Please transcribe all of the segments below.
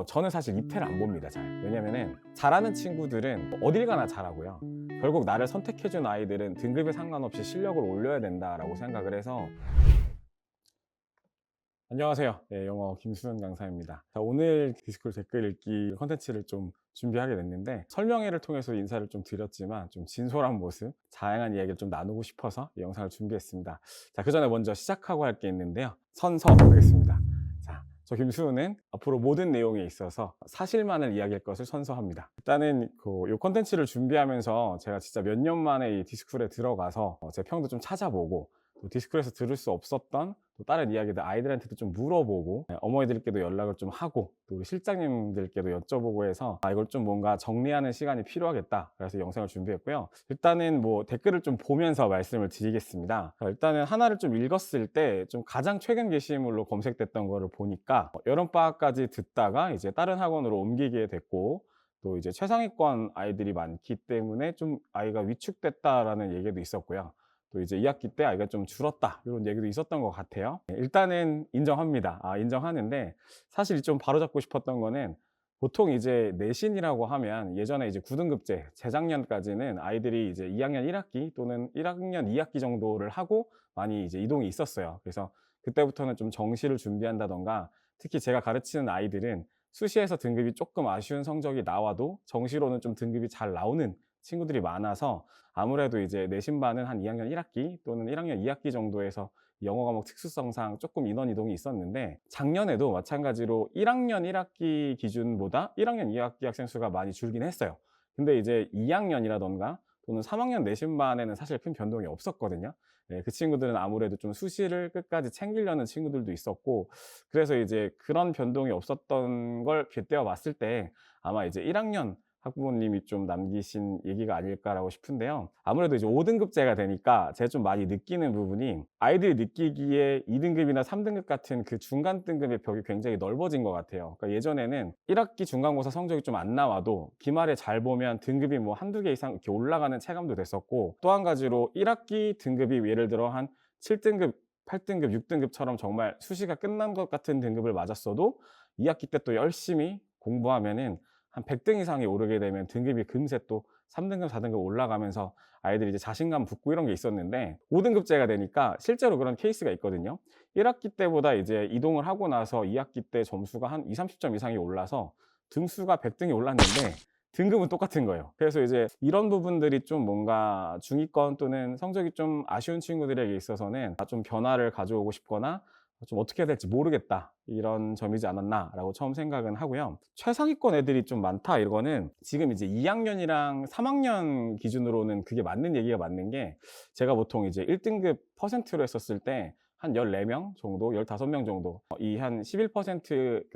저는 사실 이태를 안 봅니다, 잘. 왜냐면은 잘하는 친구들은 어딜 가나 잘하고요. 결국 나를 선택해준 아이들은 등급에 상관없이 실력을 올려야 된다라고 생각을 해서. 안녕하세요. 네, 영어 김수현 강사입니다. 자, 오늘 디스코드 댓글 읽기 컨텐츠를 좀 준비하게 됐는데, 설명회를 통해서 인사를 좀 드렸지만 좀 진솔한 모습, 다양한 이야기를 좀 나누고 싶어서 이 영상을 준비했습니다. 자, 그 전에 먼저 시작하고 할 게 있는데요. 선서하겠습니다. 자, 저 김수현은 앞으로 모든 내용에 있어서 사실만을 이야기할 것을 선서합니다. 일단은 이 컨텐츠를 준비하면서 제가 진짜 몇 년 만에 이 디스쿨에 들어가서 제 평도 좀 찾아보고, 또 디스쿨에서 들을 수 없었던 또 다른 이야기들 아이들한테도 좀 물어보고, 어머니들께도 연락을 좀 하고, 또 우리 실장님들께도 여쭤보고 해서 이걸 좀 뭔가 정리하는 시간이 필요하겠다, 그래서 영상을 준비했고요. 일단은 뭐 댓글을 좀 보면서 말씀을 드리겠습니다. 일단은 하나를 좀 읽었을 때 좀 가장 최근 게시물로 검색됐던 거를 보니까 여름방학까지 듣다가 이제 다른 학원으로 옮기게 됐고, 또 이제 최상위권 아이들이 많기 때문에 좀 아이가 위축됐다라는 얘기도 있었고요. 또 이제 2학기 때 아이가 좀 줄었다, 이런 얘기도 있었던 것 같아요. 일단은 인정합니다. 인정하는데, 사실 좀 바로잡고 싶었던 거는, 보통 이제 내신이라고 하면 예전에 이제 9등급제, 재작년까지는 아이들이 이제 2학년 1학기 또는 1학년 2학기 정도를 하고 많이 이제 이동이 있었어요. 그래서 그때부터는 좀 정시를 준비한다던가, 특히 제가 가르치는 아이들은 수시에서 등급이 조금 아쉬운 성적이 나와도 정시로는 좀 등급이 잘 나오는 친구들이 많아서, 아무래도 이제 내신반은 한 2학년 1학기 또는 1학년 2학기 정도에서 영어 과목 특수성상 조금 인원 이동이 있었는데, 작년에도 마찬가지로 1학년 1학기 기준보다 1학년 2학기 학생 수가 많이 줄긴 했어요. 근데 이제 2학년이라던가 또는 3학년 내신반에는 사실 큰 변동이 없었거든요. 네, 그 친구들은 아무래도 좀 수시를 끝까지 챙기려는 친구들도 있었고, 그래서 이제 그런 변동이 없었던 걸 빗대어 봤을 때 아마 이제 1학년 학부모님이 좀 남기신 얘기가 아닐까라고 싶은데요. 아무래도 이제 5등급제가 되니까 제가 좀 많이 느끼는 부분이, 아이들이 느끼기에 2등급이나 3등급 같은 그 중간 등급의 벽이 굉장히 넓어진 것 같아요. 그러니까 예전에는 1학기 중간고사 성적이 좀 안 나와도 기말에 잘 보면 등급이 뭐 한두 개 이상 이렇게 올라가는 체감도 됐었고, 또 한 가지로 1학기 등급이 예를 들어 한 7등급, 8등급, 6등급처럼 정말 수시가 끝난 것 같은 등급을 맞았어도 2학기 때 또 열심히 공부하면은 한 100등 이상이 오르게 되면 등급이 금세 또 3등급, 4등급 올라가면서 아이들이 이제 자신감 붙고 이런 게 있었는데, 5등급제가 되니까 실제로 그런 케이스가 있거든요. 1학기 때보다 이제 이동을 하고 나서 2학기 때 점수가 한 20, 30점 이상이 올라서 등수가 100등이 올랐는데 등급은 똑같은 거예요. 그래서 이제 이런 부분들이 좀 뭔가 중위권 또는 성적이 좀 아쉬운 친구들에게 있어서는 좀 변화를 가져오고 싶거나 좀 어떻게 해야 될지 모르겠다, 이런 점이지 않았나라고 처음 생각은 하고요. 최상위권 애들이 좀 많다, 이거는 지금 이제 2학년이랑 3학년 기준으로는 그게 맞는 얘기가 맞는 게, 제가 보통 이제 1등급 퍼센트로 했었을 때 한 14명 정도, 15명 정도, 이 한 11%,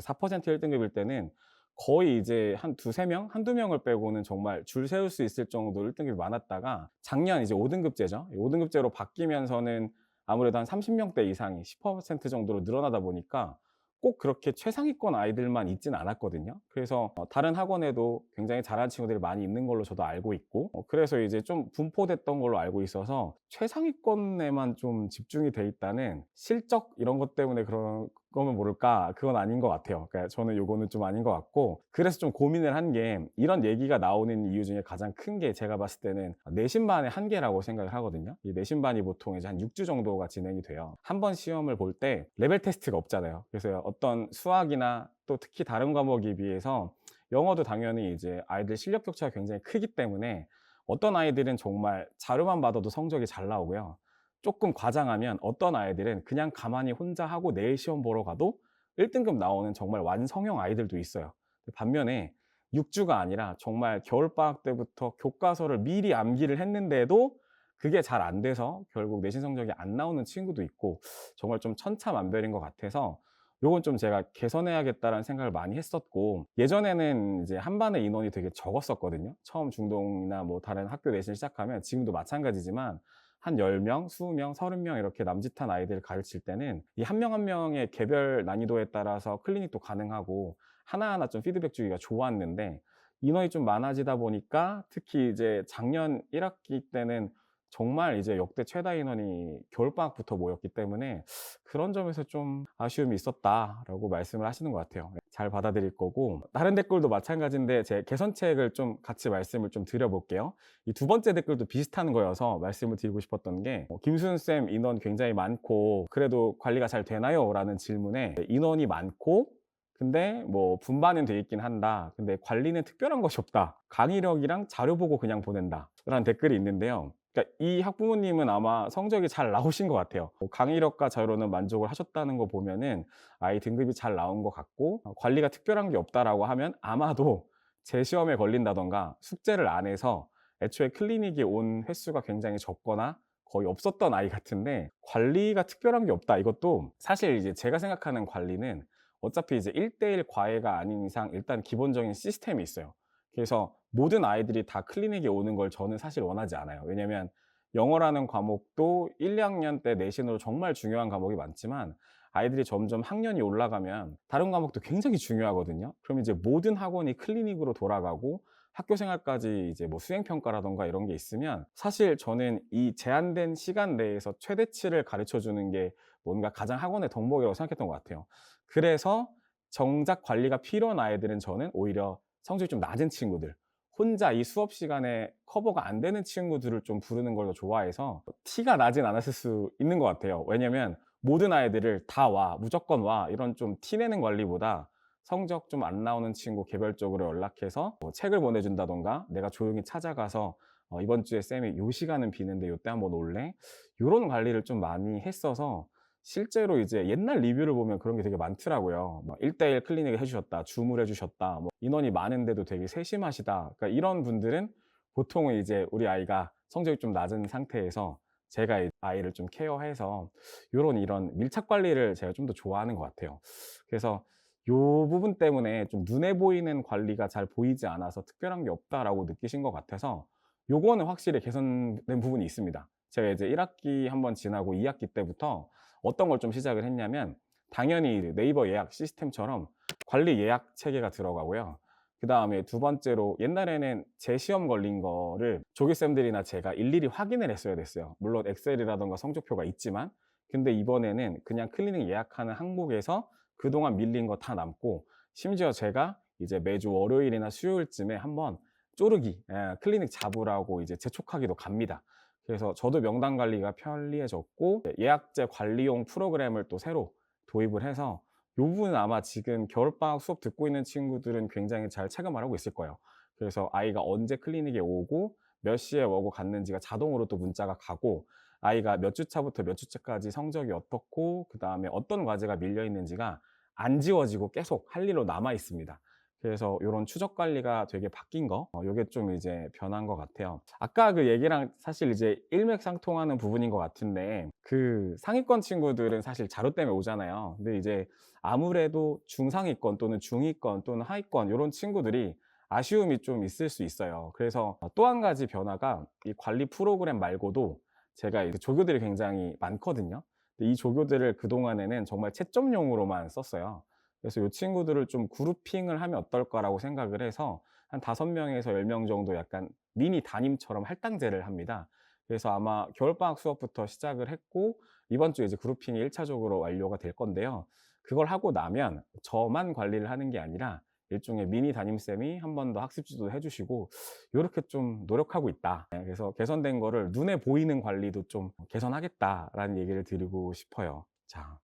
4% 1등급일 때는 거의 이제 한 두세 명, 한두 명을 빼고는 정말 줄 세울 수 있을 정도로 1등급이 많았다가, 작년 이제 5등급제죠. 5등급제로 바뀌면서는 아무래도 한 30명대 이상이 10% 정도로 늘어나다 보니까 꼭 그렇게 최상위권 아이들만 있진 않았거든요. 그래서 다른 학원에도 굉장히 잘하는 친구들이 많이 있는 걸로 저도 알고 있고, 그래서 이제 좀 분포됐던 걸로 알고 있어서 최상위권에만 좀 집중이 돼 있다는, 실적 이런 것 때문에 그런 거면 모를까, 그건 아닌 것 같아요. 그러니까 저는 요거는 좀 아닌 것 같고, 그래서 좀 고민을 한 게, 이런 얘기가 나오는 이유 중에 가장 큰 게 제가 봤을 때는 내신반의 한계라고 생각을 하거든요. 이 내신반이 보통 이제 한 6주 정도가 진행이 돼요. 한 번 시험을 볼 때 레벨 테스트가 없잖아요. 그래서 어떤 수학이나 또 특히 다른 과목에 비해서 영어도 당연히 이제 아이들 실력 격차가 굉장히 크기 때문에, 어떤 아이들은 정말 자료만 받아도 성적이 잘 나오고요. 조금 과장하면 어떤 아이들은 그냥 가만히 혼자 하고 내일 시험 보러 가도 1등급 나오는 정말 완성형 아이들도 있어요. 반면에 6주가 아니라 정말 겨울방학 때부터 교과서를 미리 암기를 했는데도 그게 잘 안 돼서 결국 내신 성적이 안 나오는 친구도 있고, 정말 좀 천차만별인 것 같아서 요건 좀 제가 개선해야겠다라는 생각을 많이 했었고, 예전에는 이제 한 반의 인원이 되게 적었었거든요. 처음 중동이나 뭐 다른 학교 내신 시작하면, 지금도 마찬가지지만 한 10명, 20명, 30명 이렇게 남짓한 아이들을 가르칠 때는 이 한 명 한 명의 개별 난이도에 따라서 클리닉도 가능하고 하나하나 좀 피드백 주기가 좋았는데, 인원이 좀 많아지다 보니까 특히 이제 작년 1학기 때는 정말 이제 역대 최다 인원이 겨울방학부터 모였기 때문에 그런 점에서 좀 아쉬움이 있었다라고 말씀을 하시는 것 같아요. 잘 받아들일 거고, 다른 댓글도 마찬가지인데 제 개선책을 좀 같이 말씀을 좀 드려볼게요. 이 두 번째 댓글도 비슷한 거여서 말씀을 드리고 싶었던 게, 김수훈 쌤 인원 굉장히 많고 그래도 관리가 잘 되나요? 라는 질문에, 인원이 많고 근데 뭐 분반은 돼 있긴 한다. 근데 관리는 특별한 것이 없다. 강의력이랑 자료 보고 그냥 보낸다. 라는 댓글이 있는데요. 그러니까 이 학부모님은 아마 성적이 잘 나오신 것 같아요. 강의력과 자료는 만족을 하셨다는 거 보면은 아이 등급이 잘 나온 것 같고, 관리가 특별한 게 없다라고 하면 아마도 재시험에 걸린다던가 숙제를 안 해서 애초에 클리닉에 온 횟수가 굉장히 적거나 거의 없었던 아이 같은데, 관리가 특별한 게 없다. 이것도 사실 이제 제가 생각하는 관리는 어차피 이제 1대1 과외가 아닌 이상 일단 기본적인 시스템이 있어요. 그래서 모든 아이들이 다 클리닉에 오는 걸 저는 사실 원하지 않아요. 왜냐면 영어라는 과목도 1, 2학년 때 내신으로 정말 중요한 과목이 많지만, 아이들이 점점 학년이 올라가면 다른 과목도 굉장히 중요하거든요. 그럼 이제 모든 학원이 클리닉으로 돌아가고 학교 생활까지 이제 뭐 수행평가라던가 이런 게 있으면, 사실 저는 이 제한된 시간 내에서 최대치를 가르쳐 주는 게 뭔가 가장 학원의 덕목이라고 생각했던 것 같아요. 그래서 정작 관리가 필요한 아이들은 저는 오히려 성적이 좀 낮은 친구들, 혼자 이 수업 시간에 커버가 안 되는 친구들을 좀 부르는 걸 더 좋아해서 티가 나진 않았을 수 있는 것 같아요. 왜냐면 모든 아이들을 다 와, 무조건 와, 이런 좀 티내는 관리보다 성적 좀 안 나오는 친구 개별적으로 연락해서 뭐 책을 보내준다던가, 내가 조용히 찾아가서 이번 주에 쌤이 요 시간은 비는데 요때 한번 올래? 요런 관리를 좀 많이 했어서, 실제로 이제 옛날 리뷰를 보면 그런 게 되게 많더라고요. 막 1대1 클리닉을 해주셨다, 줌을 해주셨다, 뭐 인원이 많은데도 되게 세심하시다. 그러니까 이런 분들은 보통은 이제 우리 아이가 성적이 좀 낮은 상태에서 제가 아이를 좀 케어해서 요런 이런 밀착 관리를 제가 좀 더 좋아하는 것 같아요. 그래서 요 부분 때문에 좀 눈에 보이는 관리가 잘 보이지 않아서 특별한 게 없다라고 느끼신 것 같아서, 요거는 확실히 개선된 부분이 있습니다. 제가 이제 1학기 한번 지나고 2학기 때부터 어떤 걸 좀 시작을 했냐면, 당연히 네이버 예약 시스템처럼 관리 예약 체계가 들어가고요. 그다음에 두 번째로, 옛날에는 제 시험 걸린 거를 조교쌤들이나 제가 일일이 확인을 했어야 됐어요. 물론 엑셀이라던가 성적표가 있지만, 근데 이번에는 그냥 클리닉 예약하는 항목에서 그동안 밀린 거 다 남고, 심지어 제가 이제 매주 월요일이나 수요일쯤에 한번 쪼르기, 클리닉 잡으라고 이제 재촉하기도 갑니다. 그래서 저도 명단 관리가 편리해졌고, 예약제 관리용 프로그램을 또 새로 도입을 해서, 요 부분은 아마 지금 겨울방학 수업 듣고 있는 친구들은 굉장히 잘 체감을 하고 있을 거예요. 그래서 아이가 언제 클리닉에 오고 몇 시에 오고 갔는지가 자동으로 또 문자가 가고, 아이가 몇 주차부터 몇 주차까지 성적이 어떻고 그다음에 어떤 과제가 밀려 있는지가 안 지워지고 계속 할 일로 남아 있습니다. 그래서 요런 추적 관리가 되게 바뀐 거, 요게 좀 이제 변한 것 같아요. 아까 그 얘기랑 사실 이제 일맥상통하는 부분인 것 같은데, 그 상위권 친구들은 사실 자료 때문에 오잖아요. 근데 이제 아무래도 중상위권 또는 중위권 또는 하위권 요런 친구들이 아쉬움이 좀 있을 수 있어요. 그래서 또 한 가지 변화가, 이 관리 프로그램 말고도 제가 이제 조교들이 굉장히 많거든요. 근데 이 조교들을 그동안에는 정말 채점용으로만 썼어요. 그래서 이 친구들을 좀 그룹핑을 하면 어떨까라고 생각을 해서 한 5명에서 10명 정도 약간 미니 담임처럼 할당제를 합니다. 그래서 아마 겨울방학 수업부터 시작을 했고, 이번 주에 이제 그룹핑이 1차적으로 완료가 될 건데요. 그걸 하고 나면 저만 관리를 하는 게 아니라 일종의 미니 담임쌤이 한 번 더 학습 지도도 해주시고, 요렇게 좀 노력하고 있다. 그래서 개선된 거를 눈에 보이는 관리도 좀 개선하겠다라는 얘기를 드리고 싶어요. 자,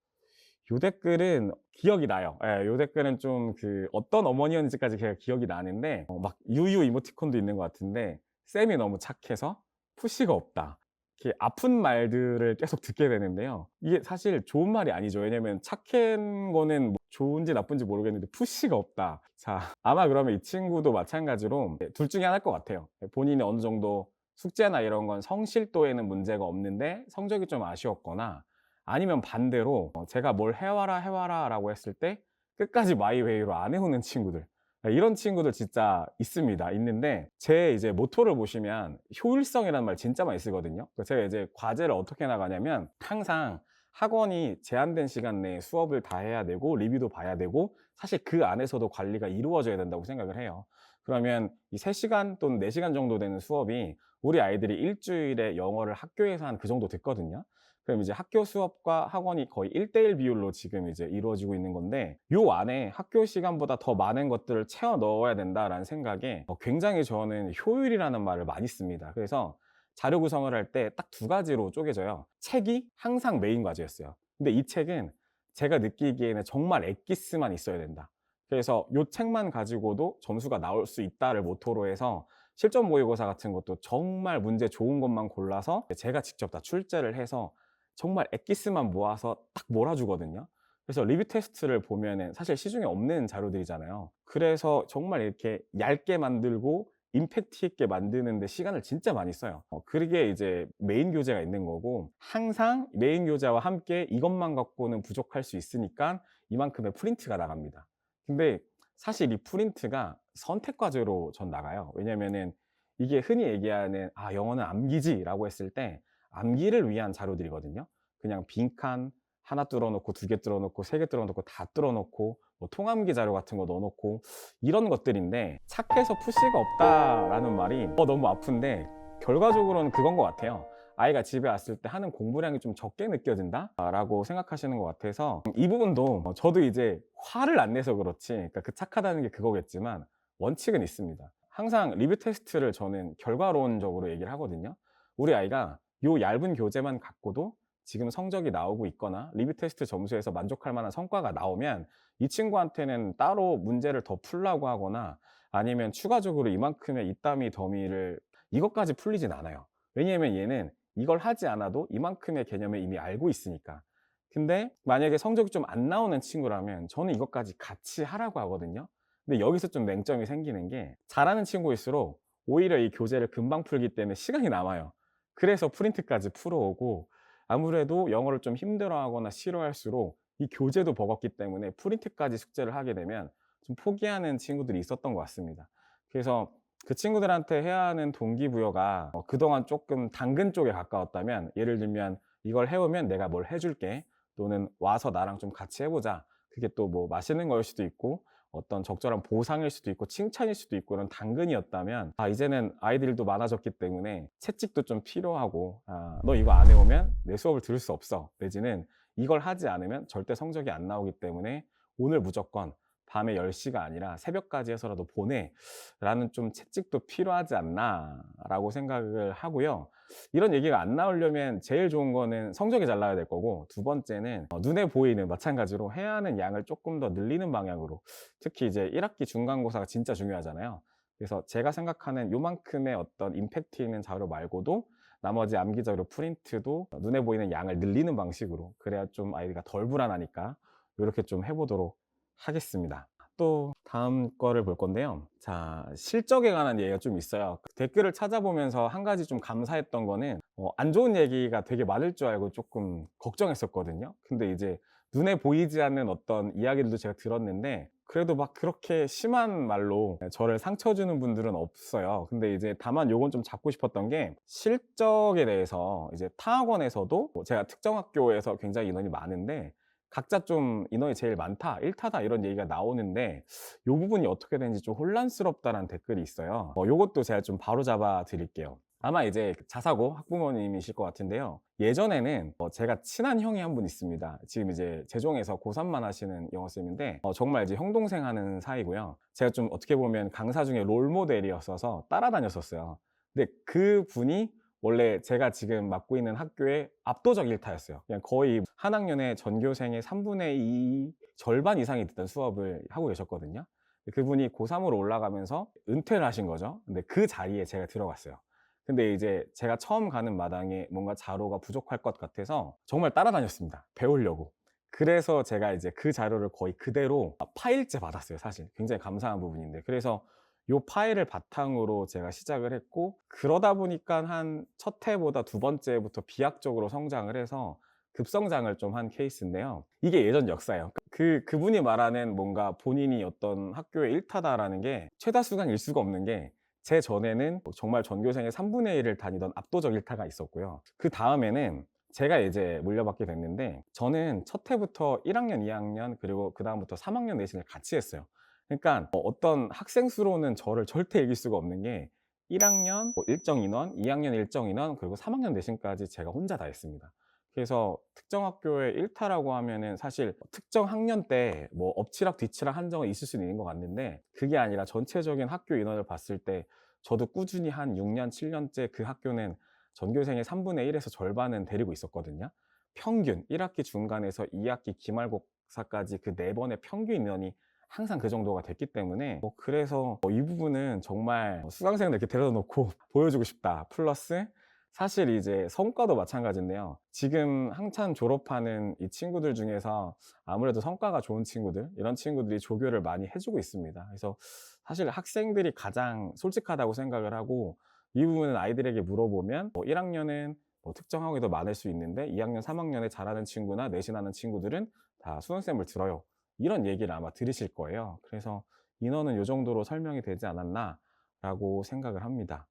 요 댓글은 기억이 나요. 예, 요 댓글은 좀 그 어떤 어머니였는지까지 제가 기억이 나는데, 막 유유 이모티콘도 있는 것 같은데, 쌤이 너무 착해서 푸시가 없다, 이렇게 아픈 말들을 계속 듣게 되는데요. 이게 사실 좋은 말이 아니죠. 왜냐면 착한 거는 뭐 좋은지 나쁜지 모르겠는데 푸시가 없다. 자, 아마 그러면 이 친구도 마찬가지로 둘 중에 하나일 것 같아요. 본인이 어느 정도 숙제나 이런 건 성실도에는 문제가 없는데 성적이 좀 아쉬웠거나, 아니면 반대로 제가 뭘 해와라 해와라 라고 했을 때 끝까지 마이웨이로 안 해오는 친구들, 이런 친구들 진짜 있습니다. 있는데, 제 이제 모토를 보시면 효율성이라는 말 진짜 많이 쓰거든요. 제가 이제 과제를 어떻게 나가냐면, 항상 학원이 제한된 시간 내에 수업을 다 해야 되고 리뷰도 봐야 되고, 사실 그 안에서도 관리가 이루어져야 된다고 생각을 해요. 그러면 이 3시간 또는 4시간 정도 되는 수업이 우리 아이들이 일주일에 영어를 학교에서 한 그 정도 듣거든요. 그럼 이제 학교 수업과 학원이 거의 1대1 비율로 지금 이제 이루어지고 있는 건데, 요 안에 학교 시간보다 더 많은 것들을 채워 넣어야 된다라는 생각에 굉장히 저는 효율이라는 말을 많이 씁니다. 그래서 자료 구성을 할 때 딱 두 가지로 쪼개져요. 책이 항상 메인 과제였어요. 근데 이 책은 제가 느끼기에는 정말 엑기스만 있어야 된다. 그래서 요 책만 가지고도 점수가 나올 수 있다를 모토로 해서 실전 모의고사 같은 것도 정말 문제 좋은 것만 골라서 제가 직접 다 출제를 해서 정말 엑기스만 모아서 딱 몰아주거든요. 그래서 리뷰 테스트를 보면은 사실 시중에 없는 자료들이잖아요. 그래서 정말 이렇게 얇게 만들고 임팩트 있게 만드는 데 시간을 진짜 많이 써요. 그게 이제 메인 교재가 있는 거고, 항상 메인 교재와 함께 이것만 갖고는 부족할 수 있으니까 이만큼의 프린트가 나갑니다. 근데 사실 이 프린트가 선택 과제로 전 나가요. 왜냐면은 이게 흔히 얘기하는 영어는 암기지라고 했을 때 암기를 위한 자료들이거든요. 그냥 빈칸 하나 뚫어 놓고 두 개 뚫어 놓고 세 개 뚫어 놓고 다 뚫어 놓고 뭐 통암기 자료 같은 거 넣어 놓고 이런 것들인데, 착해서 푸시가 없다라는 말이 너무 아픈데 결과적으로는 그건 것 같아요. 아이가 집에 왔을 때 하는 공부량이 좀 적게 느껴진다 라고 생각하시는 것 같아서, 이 부분도 저도 이제 화를 안 내서 그렇지, 그러니까 그 착하다는 게 그거겠지만 원칙은 있습니다. 항상 리뷰 테스트를 저는 결과론적으로 얘기를 하거든요. 우리 아이가 요 얇은 교재만 갖고도 지금 성적이 나오고 있거나 리뷰 테스트 점수에서 만족할 만한 성과가 나오면 이 친구한테는 따로 문제를 더 풀라고 하거나 아니면 추가적으로 이만큼의 이따미 더미를 이것까지 풀리진 않아요. 왜냐하면 얘는 이걸 하지 않아도 이만큼의 개념을 이미 알고 있으니까. 근데 만약에 성적이 좀 안 나오는 친구라면 저는 이것까지 같이 하라고 하거든요. 근데 여기서 좀 맹점이 생기는 게, 잘하는 친구일수록 오히려 이 교재를 금방 풀기 때문에 시간이 남아요. 그래서 프린트까지 풀어오고, 아무래도 영어를 좀 힘들어하거나 싫어할수록 이 교재도 버겁기 때문에 프린트까지 숙제를 하게 되면 좀 포기하는 친구들이 있었던 것 같습니다. 그래서 그 친구들한테 해야 하는 동기부여가 그동안 조금 당근 쪽에 가까웠다면, 예를 들면 이걸 해오면 내가 뭘 해줄게, 또는 와서 나랑 좀 같이 해보자, 그게 또 뭐 맛있는 거일 수도 있고 어떤 적절한 보상일 수도 있고 칭찬일 수도 있고, 이런 당근이었다면, 이제는 아이들도 많아졌기 때문에 채찍도 좀 필요하고, 너 이거 안 해오면 내 수업을 들을 수 없어, 내지는 이걸 하지 않으면 절대 성적이 안 나오기 때문에 오늘 무조건 밤에 10시가 아니라 새벽까지 해서라도 보내 라는 좀 채찍도 필요하지 않나 라고 생각을 하고요. 이런 얘기가 안 나오려면 제일 좋은 거는 성적이 잘 나와야 될 거고, 두 번째는 눈에 보이는, 마찬가지로 해야 하는 양을 조금 더 늘리는 방향으로, 특히 이제 1학기 중간고사가 진짜 중요하잖아요. 그래서 제가 생각하는 요만큼의 어떤 임팩트 있는 자료 말고도 나머지 암기 자료 프린트도 눈에 보이는 양을 늘리는 방식으로, 그래야 좀 아이가 덜 불안하니까 이렇게 좀 해보도록 하겠습니다. 또 다음 거를 볼 건데요. 자, 실적에 관한 얘기가 좀 있어요. 댓글을 찾아보면서 한 가지 좀 감사했던 거는, 안 좋은 얘기가 되게 많을 줄 알고 조금 걱정했었거든요. 근데 이제 눈에 보이지 않는 어떤 이야기들도 제가 들었는데, 그래도 막 그렇게 심한 말로 저를 상처 주는 분들은 없어요. 근데 이제 다만 요건 좀 잡고 싶었던 게, 실적에 대해서 이제 타 학원에서도 제가 특정 학교에서 굉장히 인원이 많은데 각자 좀 인원이 제일 많다, 1타다 이런 얘기가 나오는데, 요 부분이 어떻게 되는지 좀 혼란스럽다는 댓글이 있어요. 요것도 제가 좀 바로잡아 드릴게요. 아마 이제 자사고 학부모님이실 것 같은데요. 예전에는 제가 친한 형이 한 분 있습니다. 지금 이제 재종에서 고3만 하시는 영어쌤인데, 정말 이제 형 동생 하는 사이고요. 제가 좀 어떻게 보면 강사 중에 롤 모델이었어서 따라다녔었어요. 근데 그 분이 원래 제가 지금 맡고 있는 학교의 압도적 1타였어요. 그냥 거의 한 학년에 전교생의 3분의 2 절반 이상이 듣던 수업을 하고 계셨거든요. 그분이 고3으로 올라가면서 은퇴를 하신 거죠. 근데 그 자리에 제가 들어갔어요. 근데 이제 제가 처음 가는 마당에 뭔가 자료가 부족할 것 같아서 정말 따라다녔습니다, 배우려고. 그래서 제가 이제 그 자료를 거의 그대로 파일째 받았어요. 사실 굉장히 감사한 부분인데, 그래서 요 파일을 바탕으로 제가 시작을 했고, 그러다 보니까 한 첫 해보다 두 번째부터 비약적으로 성장을 해서 급성장을 좀 한 케이스인데요. 이게 예전 역사예요. 그분이 말하는 뭔가 본인이 어떤 학교의 1타다라는 게 최다수간일 수가 없는 게, 제 전에는 정말 전교생의 3분의 1을 다니던 압도적 1타가 있었고요. 그 다음에는 제가 이제 물려받게 됐는데, 저는 첫 해부터 1학년, 2학년, 그리고 그 다음부터 3학년 내신을 같이 했어요. 그러니까 어떤 학생 수로는 저를 절대 이길 수가 없는 게, 1학년 일정 인원, 2학년 일정 인원, 그리고 3학년 내신까지 제가 혼자 다 했습니다. 그래서 특정 학교의 일타라고 하면은 사실 특정 학년 때 뭐 엎치락 뒤치락 한정은 있을 수는 있는 것 같는데, 그게 아니라 전체적인 학교 인원을 봤을 때 저도 꾸준히 한 6 년, 7 년째 그 학교는 전교생의 3분의 1에서 절반은 데리고 있었거든요. 평균 1 학기 중간에서 2 학기 기말고사까지 그 4 번의 평균 인원이 항상 그 정도가 됐기 때문에 그래서 이 부분은 정말 수강생들 이렇게 데려다 놓고 보여주고 싶다. 플러스 사실 이제 성과도 마찬가지인데요. 지금 한참 졸업하는 이 친구들 중에서 아무래도 성과가 좋은 친구들, 이런 친구들이 조교를 많이 해 주고 있습니다. 그래서 사실 학생들이 가장 솔직하다고 생각을 하고, 이 부분은 아이들에게 물어보면 1 학년은 특정 학원이 더 많을 수 있는데 2 학년, 3 학년에 잘하는 친구나 내신하는 친구들은 다 수능쌤을 들어요. 이런 얘기를 아마 들으실 거예요. 그래서 인원은 요 정도로 설명이 되지 않았나라고 생각을 합니다.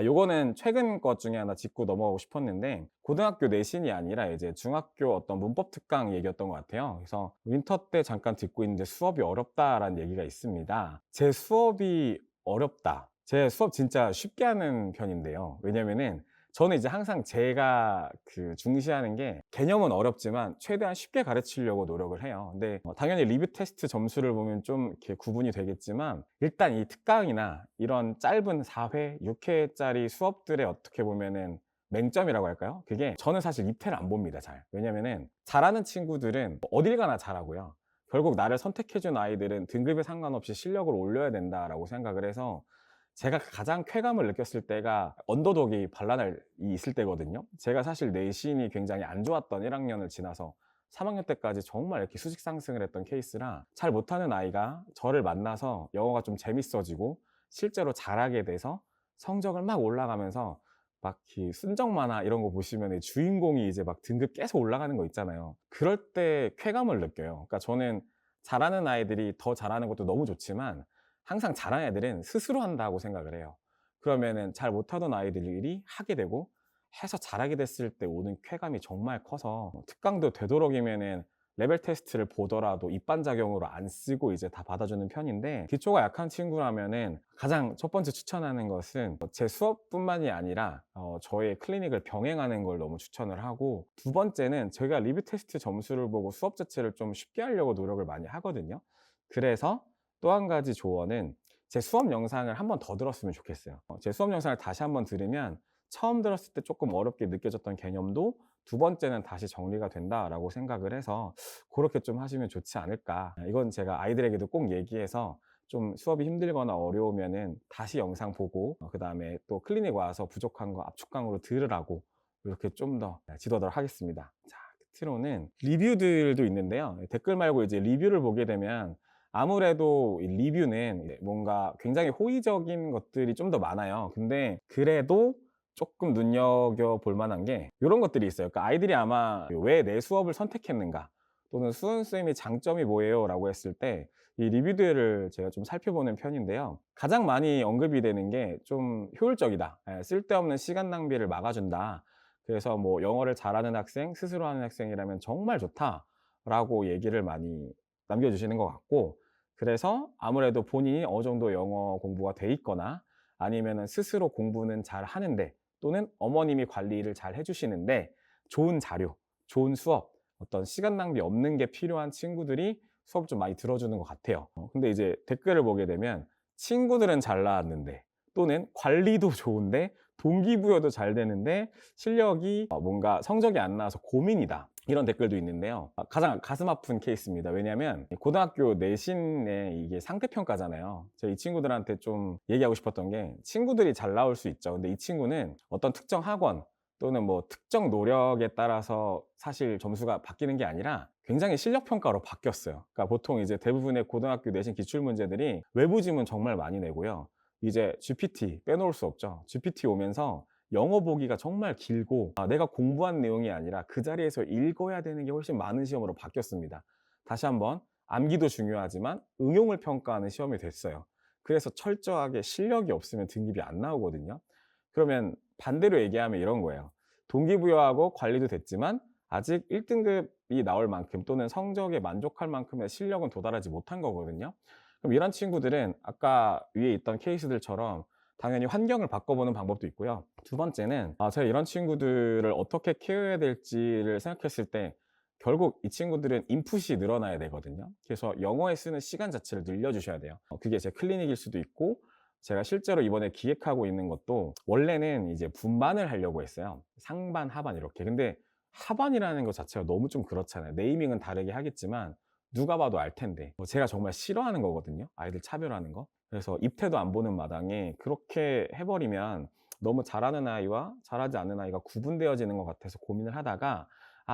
요거는 최근 것 중에 하나 짚고 넘어가고 싶었는데, 고등학교 내신이 아니라 이제 중학교 어떤 문법 특강 얘기였던 것 같아요. 그래서 윈터 때 잠깐 듣고 있는데 수업이 어렵다라는 얘기가 있습니다. 제 수업이 어렵다. 제 수업 진짜 쉽게 하는 편인데요. 왜냐면은 저는 이제 항상 제가 중시하는 게, 개념은 어렵지만 최대한 쉽게 가르치려고 노력을 해요. 근데 당연히 리뷰 테스트 점수를 보면 좀 이렇게 구분이 되겠지만, 일단 이 특강이나 이런 짧은 4회, 6회짜리 수업들의 어떻게 보면은 맹점이라고 할까요? 그게 저는 사실 입체를 안 봅니다, 잘. 왜냐면은 잘하는 친구들은 어딜 가나 잘하고요. 결국 나를 선택해 준 아이들은 등급에 상관없이 실력을 올려야 된다라고 생각을 해서, 제가 가장 쾌감을 느꼈을 때가 언더독이 반란이 있을 때거든요. 제가 사실 내신이 굉장히 안 좋았던 1 학년을 지나서 3 학년 때까지 정말 이렇게 수직 상승을 했던 케이스라, 잘 못하는 아이가 저를 만나서 영어가 좀 재밌어지고 실제로 잘하게 돼서 성적을 막 올라가면서, 막 이 순정 만화 이런 거 보시면 이 주인공이 이제 막 등급 계속 올라가는 거 있잖아요. 그럴 때 쾌감을 느껴요. 그러니까 저는 잘하는 아이들이 더 잘하는 것도 너무 좋지만, 항상 잘하는 애들은 스스로 한다고 생각을 해요. 그러면은 잘 못하던 아이들이 하게 되고 해서 잘하게 됐을 때 오는 쾌감이 정말 커서, 특강도 되도록이면은 레벨 테스트를 보더라도 입반자격으로 안 쓰고 이제 다 받아주는 편인데, 기초가 약한 친구라면은 가장 첫 번째 추천하는 것은 제 수업뿐만이 아니라 저의 클리닉을 병행하는 걸 너무 추천을 하고, 두 번째는 제가 리뷰 테스트 점수를 보고 수업 자체를 좀 쉽게 하려고 노력을 많이 하거든요. 그래서 또 한 가지 조언은, 제 수업 영상을 한 번 더 들었으면 좋겠어요. 제 수업 영상을 다시 한번 들으면 처음 들었을 때 조금 어렵게 느껴졌던 개념도 두 번째는 다시 정리가 된다라고 생각을 해서, 그렇게 좀 하시면 좋지 않을까. 이건 제가 아이들에게도 꼭 얘기해서, 좀 수업이 힘들거나 어려우면은 다시 영상 보고 그다음에 또 클리닉 와서 부족한 거 압축강으로 들으라고 이렇게 좀 더 지도하도록 하겠습니다. 자, 끝으로는 리뷰들도 있는데요. 댓글 말고 이제 리뷰를 보게 되면, 아무래도 이 리뷰는 뭔가 굉장히 호의적인 것들이 좀 더 많아요. 근데 그래도 조금 눈여겨볼 만한 게 요런 것들이 있어요. 그러니까 아이들이 아마 "왜 내 수업을 선택했는가?" 또는 "수은쌤이 장점이 뭐예요?" 라고 했을 때 이 리뷰들을 제가 좀 살펴보는 편인데요. 가장 많이 언급이 되는 게 좀 "효율적이다. 쓸데없는 시간 낭비를 막아준다. 그래서 뭐 영어를 잘하는 학생, 스스로 하는 학생이라면 정말 좋다."라고 얘기를 많이 남겨주시는 것 같고, 그래서 아무래도 본인이 어느 정도 영어 공부가 돼 있거나, 아니면은 스스로 공부는 잘 하는데, 또는 어머님이 관리를 잘 해 주시는데 좋은 자료, 좋은 수업, 어떤 시간 낭비 없는 게 필요한 친구들이 수업을 좀 많이 들어주는 것 같아요. 근데 이제 댓글을 보게 되면, 친구들은 잘 나왔는데, 또는 관리도 좋은데 동기부여도 잘 되는데 실력이 뭔가 성적이 안 나와서 고민이다, 이런 댓글도 있는데요. 가장 가슴 아픈 케이스입니다. 왜냐하면 고등학교 내신의 이게 상대평가잖아요. 제가 이 친구들한테 좀 얘기하고 싶었던 게, 친구들이 잘 나올 수 있죠. 근데 이 친구는 어떤 특정 학원 또는 뭐 특정 노력에 따라서 사실 점수가 바뀌는 게 아니라 굉장히 실력 평가로 바뀌었어요. 그러니까 보통 이제 대부분의 고등학교 내신 기출 문제들이 외부 지문 정말 많이 내고요. 이제 GPT 빼놓을 수 없죠. GPT 오면서 영어 보기가 정말 길고, 내가 공부한 내용이 아니라 그 자리에서 읽어야 되는 게 훨씬 많은 시험으로 바뀌었습니다. 다시 한번, 암기도 중요하지만 응용을 평가하는 시험이 됐어요. 그래서 철저하게 실력이 없으면 등급이 안 나오거든요. 그러면 반대로 얘기하면 이런 거예요. 동기부여하고 관리도 됐지만 아직 1등급이 나올 만큼, 또는 성적에 만족할 만큼의 실력은 도달하지 못한 거거든요. 그럼 이런 친구들은 아까 위에 있던 케이스들처럼 당연히 환경을 바꿔보는 방법도 있고요. 두 번째는 제가 이런 친구들을 어떻게 케어해야 될지를 생각했을 때 결국 이 친구들은 인풋이 늘어나야 되거든요. 그래서 영어에 쓰는 시간 자체를 늘려주셔야 돼요. 그게 제 클리닉일 수도 있고, 제가 실제로 이번에 기획하고 있는 것도 원래는 이제 분반을 하려고 했어요. 상반, 하반 이렇게. 근데 하반이라는 것 자체가 너무 좀 그렇잖아요. 네이밍은 다르게 하겠지만 누가 봐도 알 텐데 제가 정말 싫어하는 거거든요. 아이들 차별하는 거. 그래서 입태도 안 보는 마당에 그렇게 해버리면 너무 잘하는 아이와 잘하지 않는 아이가 구분되어지는 것 같아서 고민을 하다가,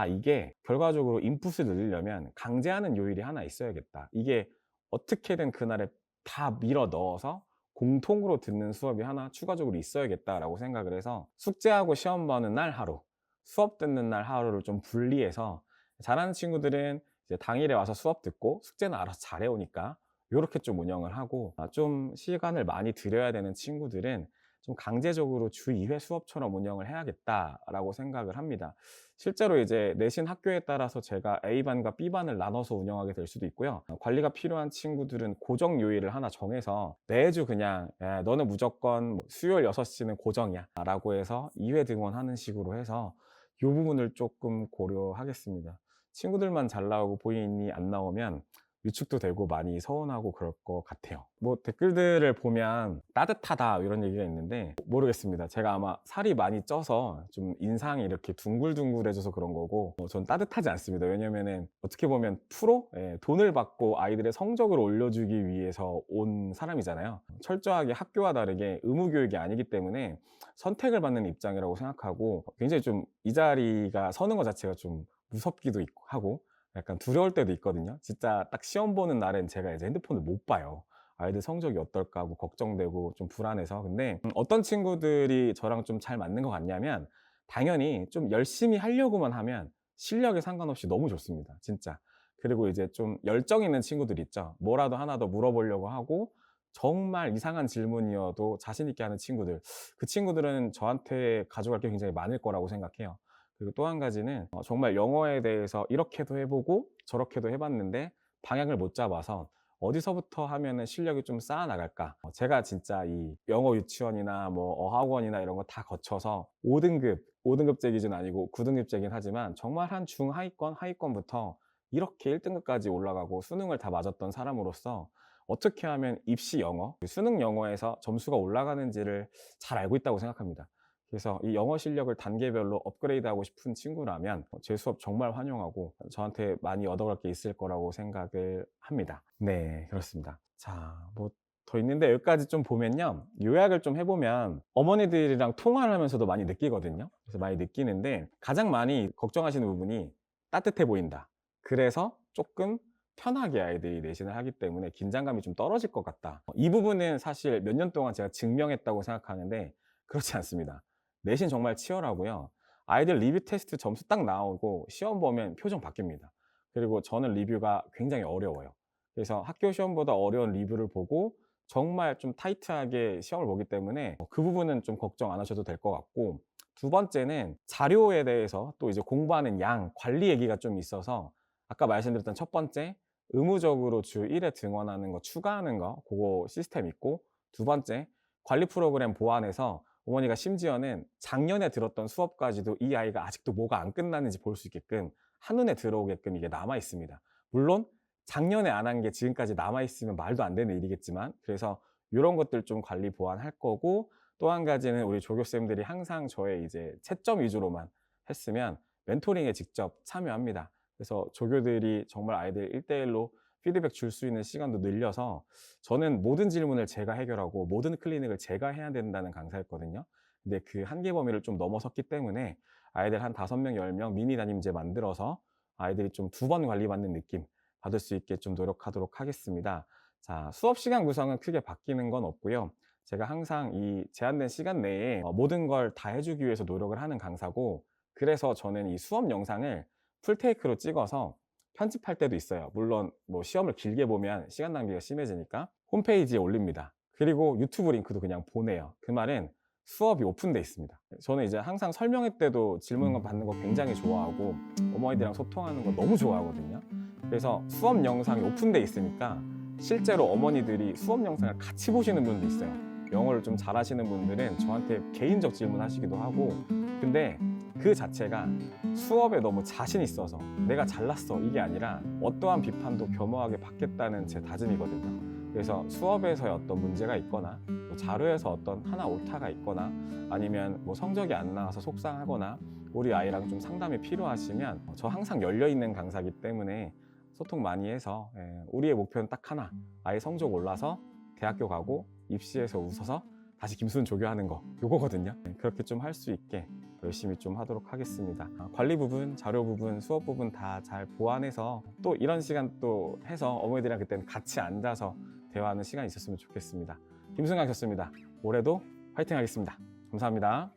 이게 결과적으로 인풋을 늘리려면 강제하는 요일이 하나 있어야겠다. 이게 어떻게든 그날에 다 밀어 넣어서 공통으로 듣는 수업이 하나 추가적으로 있어야겠다라고 생각을 해서 숙제하고 시험 보는 날 하루, 수업 듣는 날 하루를 좀 분리해서, 잘하는 친구들은 이제 당일에 와서 수업 듣고 숙제는 알아서 잘해오니까 요렇게 좀 운영을 하고, 좀 시간을 많이 들여야 되는 친구들은 좀 강제적으로 주 2회 수업처럼 운영을 해야겠다라고 생각을 합니다. 실제로 이제 내신 학교에 따라서 제가 A반과 B반을 나눠서 운영하게 될 수도 있고요. 관리가 필요한 친구들은 고정 요일을 하나 정해서 매주 그냥 너는 무조건 뭐 수요일 6시는 고정이야 라고 해서 2회 등원하는 식으로 해서 이 부분을 조금 고려하겠습니다. 친구들만 잘 나오고 본인이 안 나오면 위축도 되고 많이 서운하고 그럴 것 같아요. 뭐 댓글들을 보면 따뜻하다 이런 얘기가 있는데 모르겠습니다. 제가 아마 살이 많이 쪄서 좀 인상이 이렇게 둥글둥글해져서 그런 거고, 전 따뜻하지 않습니다. 왜냐면은 어떻게 보면 프로? 돈을 받고 아이들의 성적을 올려주기 위해서 온 사람이잖아요. 철저하게 학교와 다르게 의무교육이 아니기 때문에 선택을 받는 입장이라고 생각하고, 굉장히 좀 이 자리가 서는 것 자체가 좀 무섭기도 하고 약간 두려울 때도 있거든요. 진짜 딱 시험 보는 날엔 제가 이제 핸드폰을 못 봐요. 아이들 성적이 어떨까 하고 걱정되고 좀 불안해서. 근데 어떤 친구들이 저랑 좀 잘 맞는 것 같냐면, 당연히 좀 열심히 하려고만 하면 실력에 상관없이 너무 좋습니다. 진짜. 그리고 이제 좀 열정 있는 친구들 있죠. 뭐라도 하나 더 물어보려고 하고 정말 이상한 질문이어도 자신 있게 하는 친구들. 그 친구들은 저한테 가져갈 게 굉장히 많을 거라고 생각해요. 그리고 또 한 가지는 정말 영어에 대해서 이렇게도 해보고 저렇게도 해봤는데 방향을 못 잡아서 어디서부터 하면은 실력이 좀 쌓아나갈까. 제가 진짜 이 영어 유치원이나 뭐 어학원이나 이런 거 다 거쳐서 5등급, 5등급제 기준 아니고 9등급제긴 하지만 정말 한 중하위권, 하위권부터 이렇게 1등급까지 올라가고 수능을 다 맞았던 사람으로서 어떻게 하면 입시 영어, 수능 영어에서 점수가 올라가는지를 잘 알고 있다고 생각합니다. 그래서 이 영어 실력을 단계별로 업그레이드하고 싶은 친구라면 제 수업 정말 환영하고 저한테 많이 얻어갈 게 있을 거라고 생각을 합니다. 네, 그렇습니다. 자, 뭐 더 있는데 여기까지 좀 보면요. 요약을 좀 해보면 어머니들이랑 통화를 하면서도 많이 느끼거든요. 그래서 많이 느끼는데 가장 많이 걱정하시는 부분이 따뜻해 보인다. 그래서 조금 편하게 아이들이 내신을 하기 때문에 긴장감이 좀 떨어질 것 같다. 이 부분은 사실 몇 년 동안 제가 증명했다고 생각하는데 그렇지 않습니다. 내신 정말 치열하고요. 아이들 리뷰 테스트 점수 딱 나오고 시험 보면 표정 바뀝니다. 그리고 저는 리뷰가 굉장히 어려워요. 그래서 학교 시험보다 어려운 리뷰를 보고 정말 좀 타이트하게 시험을 보기 때문에 그 부분은 좀 걱정 안 하셔도 될 것 같고, 두 번째는 자료에 대해서 또 이제 공부하는 양, 관리 얘기가 좀 있어서 아까 말씀드렸던 첫 번째, 의무적으로 주 1회 등원하는 거 추가하는 거, 그거 시스템 있고, 두 번째, 관리 프로그램 보완해서 어머니가 심지어는 작년에 들었던 수업까지도 이 아이가 아직도 뭐가 안 끝났는지 볼 수 있게끔 한눈에 들어오게끔 이게 남아 있습니다. 물론 작년에 안 한 게 지금까지 남아 있으면 말도 안 되는 일이겠지만, 그래서 이런 것들 좀 관리 보완할 거고, 또 한 가지는 우리 조교쌤들이 항상 저의 이제 채점 위주로만 했으면 멘토링에 직접 참여합니다. 그래서 조교들이 정말 아이들 1대1로 피드백 줄 수 있는 시간도 늘려서 저는 모든 질문을 제가 해결하고 모든 클리닉을 제가 해야 된다는 강사였거든요. 근데 그 한계 범위를 좀 넘어섰기 때문에 아이들 한 5명, 10명 미니 담임제 만들어서 아이들이 좀 2번 관리받는 느낌 받을 수 있게 좀 노력하도록 하겠습니다. 자, 수업 시간 구성은 크게 바뀌는 건 없고요. 제가 항상 이 제한된 시간 내에 모든 걸 다 해주기 위해서 노력을 하는 강사고, 그래서 저는 이 수업 영상을 풀테이크로 찍어서 편집할 때도 있어요. 물론 뭐 시험을 길게 보면 시간 낭비가 심해지니까 홈페이지에 올립니다. 그리고 유튜브 링크도 그냥 보내요. 그 말은 수업이 오픈돼 있습니다. 저는 이제 항상 설명회 때도 질문 받는 거 굉장히 좋아하고 어머니들이랑 소통하는 거 너무 좋아하거든요. 그래서 수업 영상이 오픈돼 있으니까 실제로 어머니들이 수업 영상을 같이 보시는 분도 있어요. 영어를 좀 잘하시는 분들은 저한테 개인적 질문하시기도 하고, 근데 그 자체가 수업에 너무 자신 있어서 내가 잘났어 이게 아니라 어떠한 비판도 겸허하게 받겠다는 제 다짐이거든요. 그래서 수업에서의 어떤 문제가 있거나 뭐 자료에서 어떤 하나 오타가 있거나 아니면 뭐 성적이 안 나와서 속상하거나 우리 아이랑 좀 상담이 필요하시면 저 항상 열려있는 강사이기 때문에 소통 많이 해서, 우리의 목표는 딱 하나, 아이 성적 올라서 대학교 가고 입시에서 웃어서 다시 김수는 조교하는 거, 요거거든요. 그렇게 좀 할 수 있게 열심히 좀 하도록 하겠습니다. 관리 부분, 자료 부분, 수업 부분 다 잘 보완해서 또 이런 시간 또 해서 어머니들이랑 그때는 같이 앉아서 대화하는 시간이 있었으면 좋겠습니다. 김승강이었습니다. 올해도 화이팅 하겠습니다. 감사합니다.